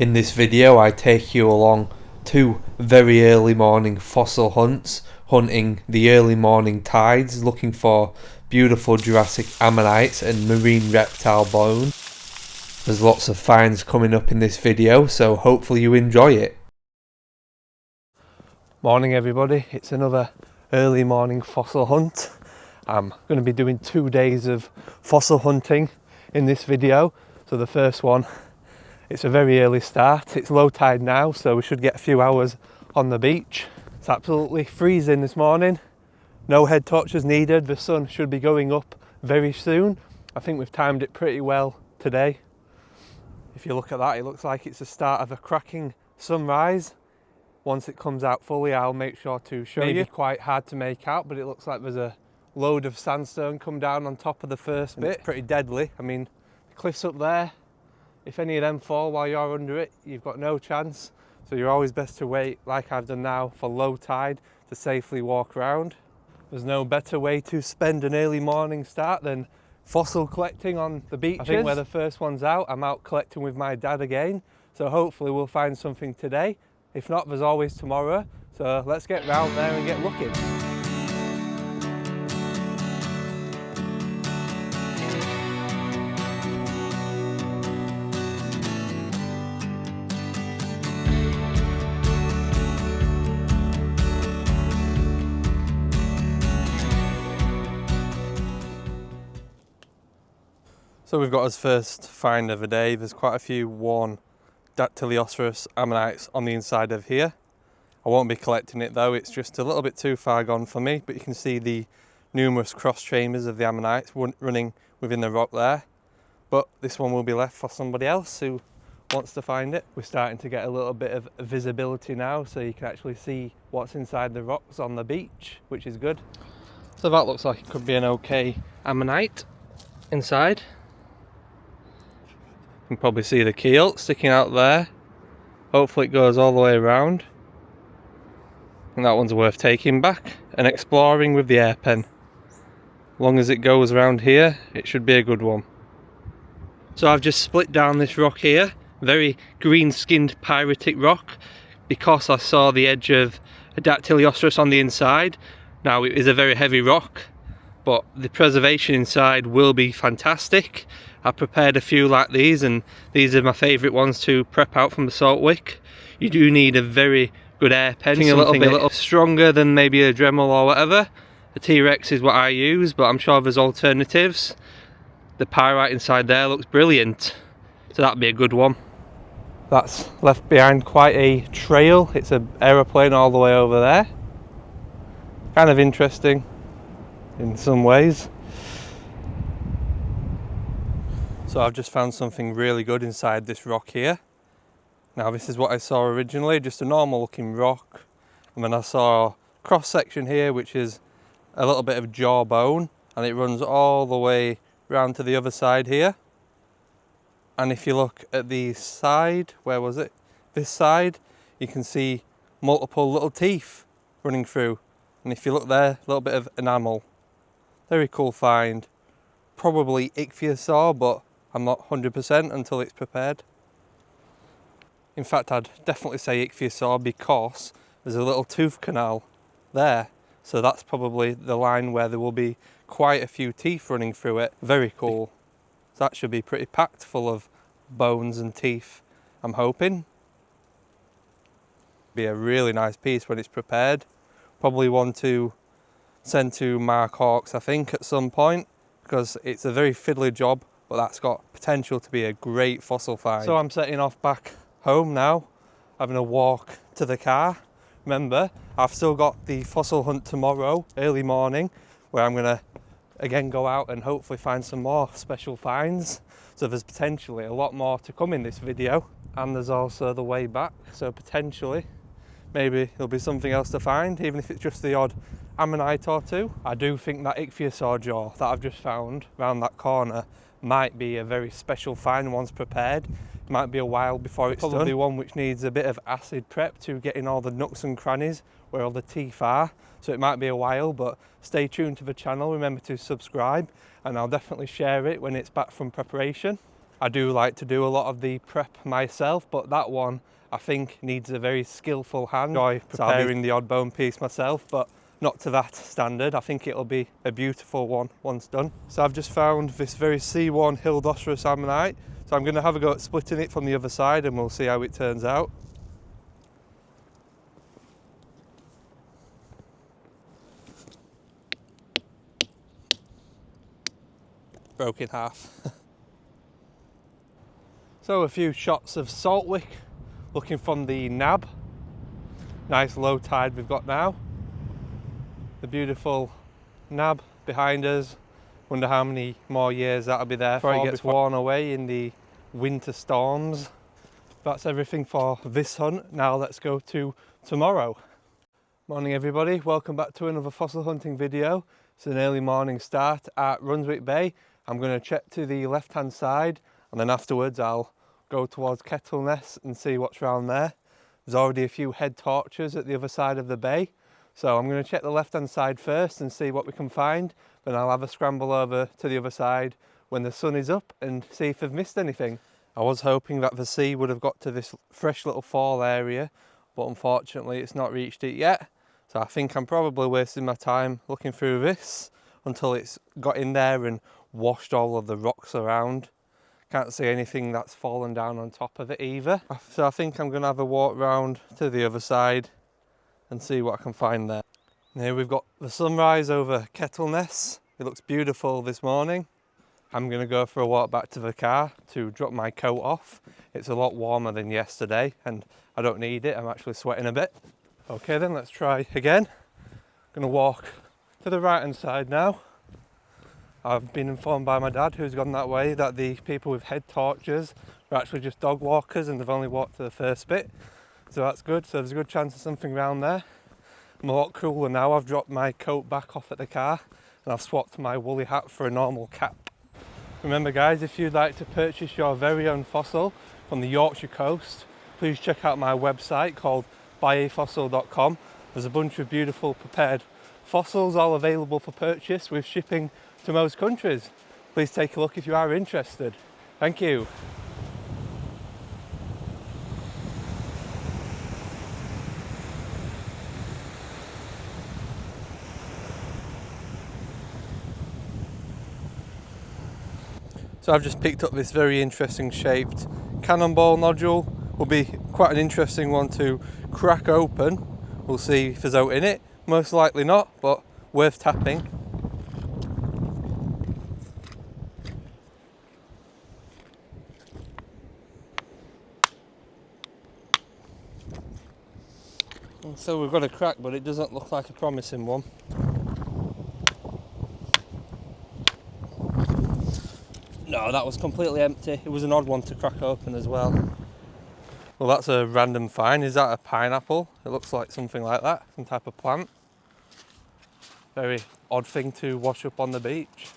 In this video I take you along two very early morning fossil hunts, hunting the early morning tides, looking for beautiful Jurassic ammonites and marine reptile bone. There's lots of finds coming up in this video, so hopefully you enjoy it. Morning everybody, it's another early morning fossil hunt. I'm going to be doing 2 days of fossil hunting in this video. So the first one, it's a very early start. It's low tide now, so we should get a few hours on the beach. It's absolutely freezing this morning. No head torches needed. The sun should be going up very soon. I think we've timed it pretty well today. If you look at that, it looks like it's the start of a cracking sunrise. Once it comes out fully, I'll make sure to show you. Quite hard to make out, but it looks like there's a load of sandstone come down on top of the first bit. It's pretty deadly. I mean, the cliffs up there, if any of them fall while you're under it, you've got no chance. So you're always best to wait, like I've done now, for low tide to safely walk around. There's no better way to spend an early morning start than fossil collecting on the beaches. I think where the first one's out, I'm out collecting with my dad again. So hopefully we'll find something today. If not, there's always tomorrow. So let's get round there and get looking. So we've got our first find of the day. There's quite a few worn Dactylosaurus ammonites on the inside of here. I won't be collecting it though, it's just a little bit too far gone for me, but you can see the numerous cross chambers of the ammonites running within the rock there. But this one will be left for somebody else who wants to find it. We're starting to get a little bit of visibility now, so you can actually see what's inside the rocks on the beach, which is good. So that looks like it could be an okay ammonite inside. You can probably see the keel sticking out there. Hopefully it goes all the way around. And that one's worth taking back and exploring with the air pen. As long as it goes around here, it should be a good one. So I've just split down this rock here, very green skinned pyritic rock, because I saw the edge of a Dactylosaurus on the inside. Now it is a very heavy rock, but the preservation inside will be fantastic. I prepared a few like these, and these are my favourite ones to prep out from the salt wick. You do need a very good air pen, something a little stronger tthan maybe a Dremel or whatever. The T-Rex is what I use, but I'm sure there's alternatives. The pyrite inside there looks brilliant, so that'd be a good one. That's left behind quite a trail. It's an aeroplane all the way over there. Kind of interesting in some ways. So I've just found something really good inside this rock here. Now this is what I saw originally, just a normal looking rock. And then I saw a cross section here, which is a little bit of jawbone, and it runs all the way round to the other side here. And if you look at the side, where was it? This side, you can see multiple little teeth running through. And if you look there, a little bit of enamel. Very cool find. Probably ichthyosaur, but I'm not 100% until it's prepared. In fact, I'd definitely say ichthyosaur because there's a little tooth canal there. So that's probably the line where there will be quite a few teeth running through it. Very cool. So that should be pretty packed full of bones and teeth, I'm hoping. Be a really nice piece when it's prepared. Probably one to send to Mark Hawks, I think, at some point, because it's a very fiddly job, but that's got potential to be a great fossil find. So I'm setting off back home now, having a walk to the car. Remember, I've still got the fossil hunt tomorrow, early morning, where I'm gonna again go out and hopefully find some more special finds. So there's potentially a lot more to come in this video. And there's also the way back, so potentially maybe there'll be something else to find, even if it's just the odd ammonite or two. I do think that ichthyosaur jaw that I've just found around that corner might be a very special find once prepared. It might be a while before it's probably done. One which needs a bit of acid prep to get in all the nooks and crannies where all the teeth are. So it might be a while, but stay tuned to the channel. Remember to subscribe, and I'll definitely share it when it's back from preparation. I do like to do a lot of the prep myself, but that one I think needs a very skillful hand. I enjoy preparing the odd bone piece myself, but not to that standard. I think it'll be a beautiful one once done. So I've just found this very C1 Hildocerus ammonite. So I'm going to have a go at splitting it from the other side and we'll see how it turns out. Broke in half. So a few shots of Saltwick looking from the nab. Nice low tide we've got now. The beautiful nab behind us. Wonder how many more years that'll be there before it gets worn away in the winter storms. That's everything for this hunt. Now let's go to tomorrow. Morning everybody, welcome back to another fossil hunting video. It's an early morning start at Runswick Bay. I'm going to check to the left hand side and then afterwards I'll go towards Kettleness and see what's around there. There's already a few head torches at the other side of the bay. So I'm going to check the left hand side first and see what we can find. Then I'll have a scramble over to the other side when the sun is up and see if I've missed anything. I was hoping that the sea would have got to this fresh little fall area, but unfortunately it's not reached it yet. So I think I'm probably wasting my time looking through this until it's got in there and washed all of the rocks around. Can't see anything that's fallen down on top of it either. So I think I'm going to have a walk round to the other side and see what I can find there. And here we've got the sunrise over Kettleness. It looks beautiful this morning. I'm going to go for a walk back to the car to drop my coat off. It's a lot warmer than yesterday and I don't need it. I'm actually sweating a bit. Okay then, let's try again. I'm going to walk to the right hand side now. I've been informed by my dad, who's gone that way, that the people with head torches are actually just dog walkers and they've only walked to the first bit. So that's good. So there's a good chance of something around there. I'm a lot cooler now. I've dropped my coat back off at the car and I've swapped my woolly hat for a normal cap. Remember guys, if you'd like to purchase your very own fossil from the Yorkshire coast, please check out my website called buyafossil.com. There's a bunch of beautiful prepared fossils all available for purchase with shipping to most countries. Please take a look if you are interested. Thank you. So I've just picked up this very interesting shaped cannonball nodule. Will be quite an interesting one to crack open. We'll see if there's out in it. Most likely not, but worth tapping. So we've got a crack, but it doesn't look like a promising one. No, that was completely empty. It was an odd one to crack open as well. Well, that's a random find. Is that a pineapple? It looks like something like that, some type of plant. Very odd thing to wash up on the beach.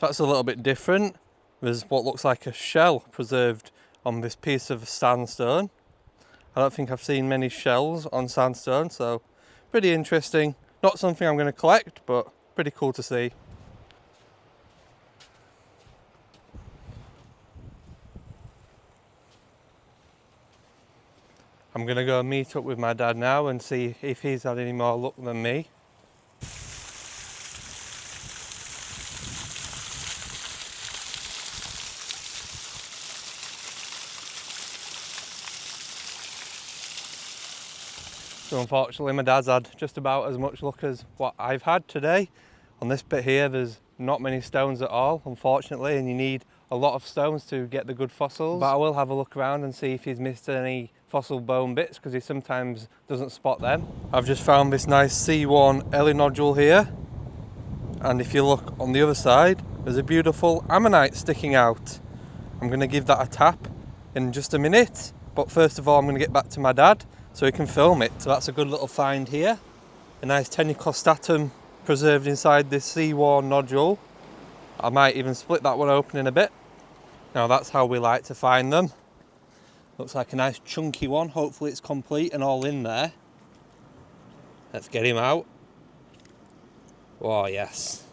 That's a little bit different. There's what looks like a shell preserved on this piece of sandstone. I don't think I've seen many shells on sandstone, so pretty interesting. Not something I'm going to collect, but pretty cool to see. I'm going to go meet up with my dad now and see if he's had any more luck than me. So unfortunately my dad's had just about as much luck as what I've had today. On this bit here there's not many stones at all, unfortunately, and you need a lot of stones to get the good fossils. But I will have a look around and see if he's missed any fossil bone bits, because he sometimes doesn't spot them. I've just found this nice C1 Ellie nodule here, and if you look on the other side there's a beautiful ammonite sticking out. I'm going to give that a tap in just a minute, but first of all I'm going to get back to my dad so he can film it. So that's a good little find here. A nice tenicostatum preserved inside this C1 nodule. I might even split that one open in a bit. Now that's how we like to find them. Looks like a nice chunky one. Hopefully it's complete and all in there. Let's get him out. Oh yes.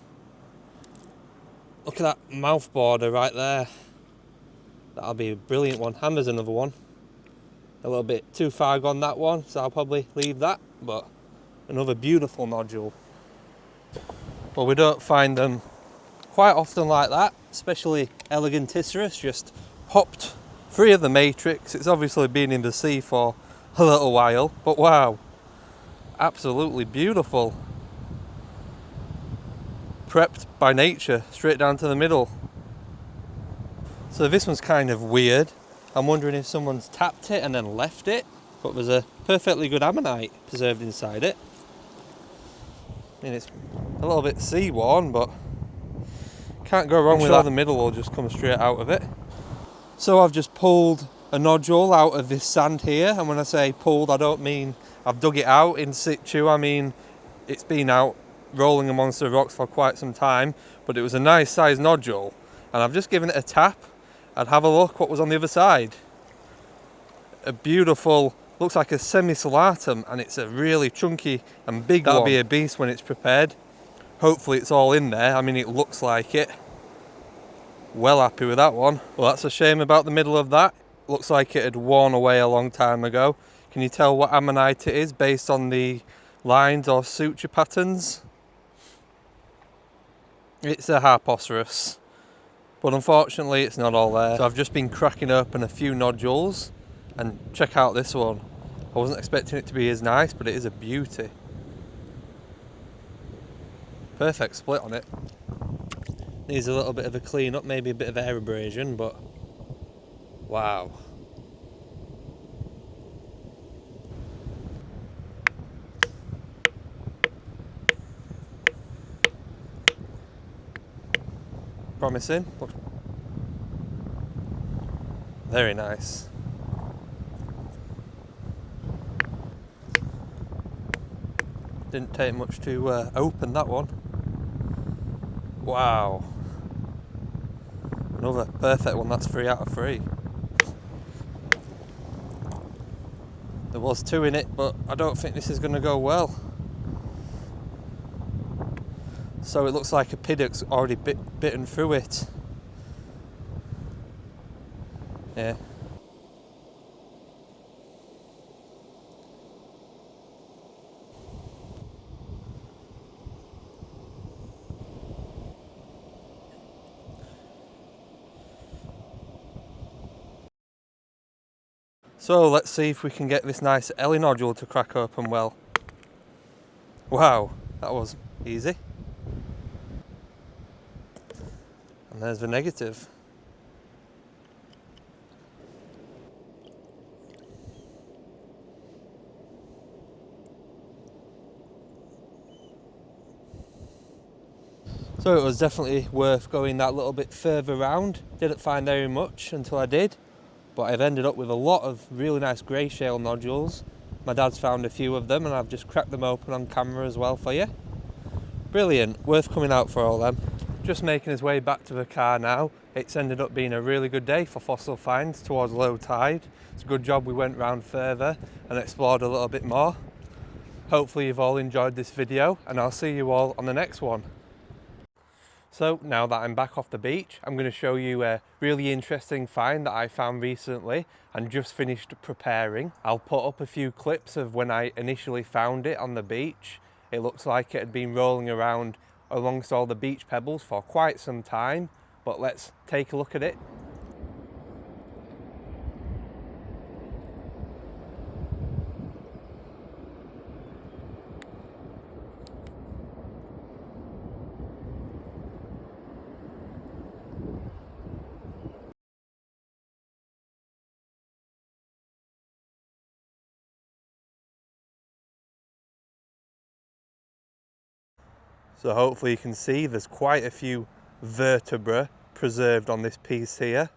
Look at that mouth border right there. That'll be a brilliant one. And there's another one. A little bit too far gone, that one, so I'll probably leave that, but another beautiful nodule. Well, we don't find them quite often like that, especially Eleganticeras just popped free of the matrix. It's obviously been in the sea for a little while, but wow, absolutely beautiful. Prepped by nature, straight down to the middle. So this one's kind of weird. I'm wondering if someone's tapped it and then left it, but there's a perfectly good ammonite preserved inside it. I mean, it's a little bit sea-worn, but can't go wrong with that. The middle will just come straight out of it. So I've just pulled a nodule out of this sand here, and when I say pulled, I don't mean I've dug it out in situ. I mean it's been out rolling amongst the rocks for quite some time, but it was a nice sized nodule, and I've just given it a tap and have a look what was on the other side. A beautiful, looks like a semi-solatum, and it's a really chunky and big one. That'll be a beast when it's prepared. Hopefully it's all in there. I mean, it looks like it. Well happy with that one. Well, that's a shame about the middle of that. Looks like it had worn away a long time ago. Can you tell what ammonite it is based on the lines or suture patterns? It's a Harpoceras, but unfortunately it's not all there. So I've just been cracking open a few nodules, and check out this one. I wasn't expecting it to be as nice, but it is a beauty. Perfect split on it. Needs a little bit of a clean up, maybe a bit of air abrasion, but wow. Promising. Very nice. Didn't take much to open that one. Wow. Another perfect one, that's 3 out of 3. There was 2 in it, but I don't think this is going to go well. So it looks like a piddock's already bitten through it. Yeah. So let's see if we can get this nice Ellie nodule to crack open well. Wow, that was easy. And there's the negative. So it was definitely worth going that little bit further round. Didn't find very much until I did, but I've ended up with a lot of really nice grey shale nodules. My dad's found a few of them, and I've just cracked them open on camera as well for you. Brilliant, worth coming out for all them. Just making his way back to the car now. It's ended up being a really good day for fossil finds towards low tide. It's a good job we went round further and explored a little bit more. Hopefully you've all enjoyed this video, and I'll see you all on the next one. So now that I'm back off the beach, I'm going to show you a really interesting find that I found recently and just finished preparing. I'll put up a few clips of when I initially found it on the beach. It looks like it had been rolling around amongst all the beach pebbles for quite some time, but let's take a look at it. So hopefully you can see there's quite a few vertebrae preserved on this piece here.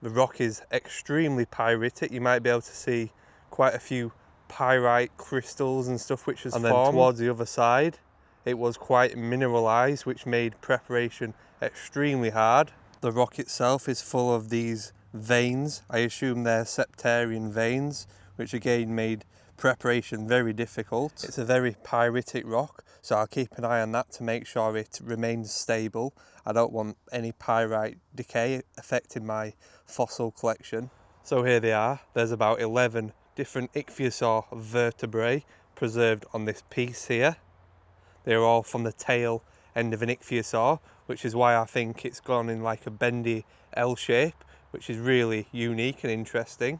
The rock is extremely pyritic. You might be able to see quite a few pyrite crystals and stuff which has formed. And then towards the other side, it was quite mineralized, which made preparation extremely hard. The rock itself is full of these veins. I assume they're septarian veins, which again made preparation very difficult. It's a very pyritic rock, so I'll keep an eye on that to make sure it remains stable. I don't want any pyrite decay affecting my fossil collection. So here they are. There's about 11 different ichthyosaur vertebrae preserved on this piece here. They're all from the tail end of an ichthyosaur, which is why I think it's gone in like a bendy L shape, which is really unique and interesting.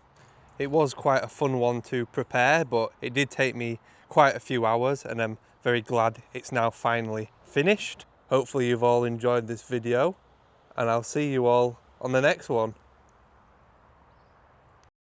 It was quite a fun one to prepare, but it did take me quite a few hours, and I'm very glad it's now finally finished. Hopefully you've all enjoyed this video, and I'll see you all on the next one.